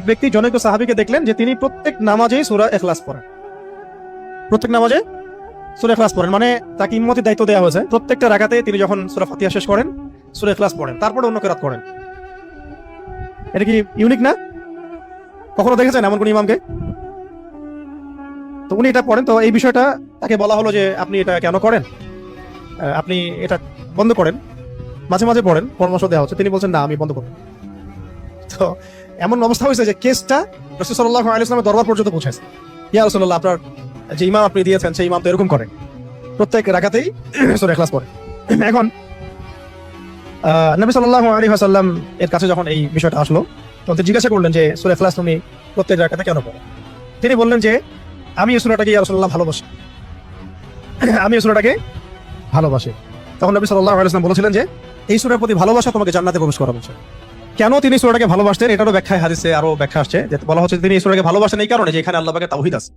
ব্যক্তি জনৈক সাহাবীকে দেখলেন যে তিনি প্রত্যেক নামাজেই সূরা ইখলাস পড়েন। প্রত্যেক নামাজে সূরা ইখলাস পড়েন, মানে তাকে ইমামতির দায়িত্ব দেওয়া হয়েছে। প্রত্যেকটা রাকাতে তিনি যখন সূরা ফাতিহা শেষ করেন সূরা ইখলাস পড়েন, তারপরে অন্য কিরাত পড়েন। এটা কি ইউনিক না? কখনো দেখেছেন এমন কোন ইমামকে? তো উনি এটা পড়েন। তো এই বিষয়টা তাকে বলা হলো যে আপনি এটা কেন করেন, আপনি এটা বন্ধ করেন, মাঝে মাঝে পড়েন, পরামর্শ দেওয়া হচ্ছে। তিনি বলছেন না, আমি বন্ধ করব। তো এমন অবস্থা হয়েছে যে কেসটা রাসূল সাল্লাল্লাহু আলাইহি ওয়াসাল্লামের দরবার পর্যন্ত পৌঁছেছে। ইয়া রাসূলুল্লাহ, আপনার যে ইমাম আপনি দিয়েছেন সেই ইমাম তো এরকম করে, প্রত্যেক রাকাতেই সূরা ইখলাস পড়ে। এখন নবী সাল্লাল্লাহু আলাইহি ওয়াসাল্লাম এর কাছে যখন এই বিষয়টা আসলো, তখন তিনি জিজ্ঞাসা করলেন যে সূরা ইখলাস তুমি প্রত্যেক রাকাতে কেন পড়ো? তিনি বললেন যে আমি এই সূরাটাকে ইয়া রাসূলুল্লাহ ভালোবাসি, আমি এই সূরাটাকে ভালোবাসি। তখন নবী সাল্লাল্লাহু আলাইহি ওয়াসাল্লাম বলেছিলেন যে এই সূরার প্রতি ভালোবাসা তোমাকে জান্নাতে প্রবেশ করাবে। কেন তিনি সূরাটাকে ভালোবাসতেন এটারও ব্যাখ্যায় হাদিসে আরো ব্যাখ্যা আসছে, যে বলা হচ্ছে তিনি এই সূরাকে ভালোবাসেন এই কারণে যে এখানে আল্লাহ পাকের তাওহীদ আছে।